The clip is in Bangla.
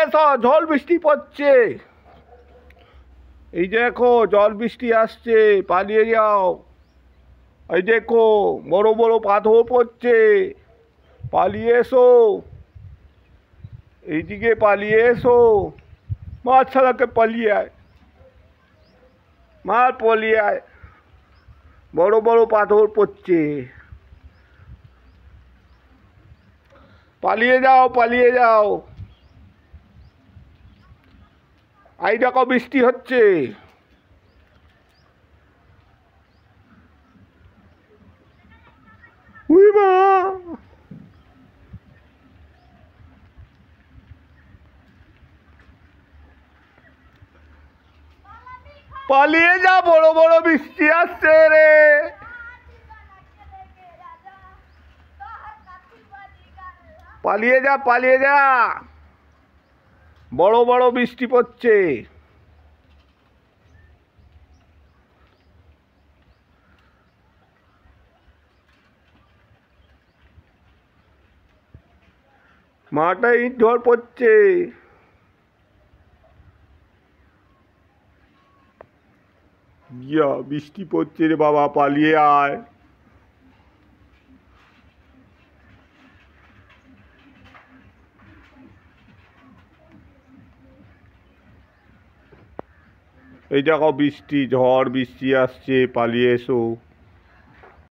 এসো, ঝড় বৃষ্টি পড়ছে। এই দেখো জল বৃষ্টি আসছে, পালিয়ে যাও। এই দেখো বড় বড় পাথর পড়ছে, পালিয়ে এসো। এইদিকে পালিয়ে এসো। মার ছাড়াকে পালিয়ে আয়, মার পালিয়ে আয়। বড় বড় পাথর পড়ছে, পালিয়ে যাও, পালিয়ে যাও। এই দেখো বৃষ্টি হচ্ছে। উই মা, পালিয়ে যা, বড় বড় বৃষ্টি আসছে রে। পালিয়ে যা, পালিয়ে যা, বড় বড় বৃষ্টি পড়ছে। মাঠে ইট ঝড় পড়ছে। ইয়া বৃষ্টি পড়ছে রে বাবা, পালিয়ে আয়। এই দেখো বৃষ্টি, ঝড় বৃষ্টি আসছে, পালিয়ে এসো।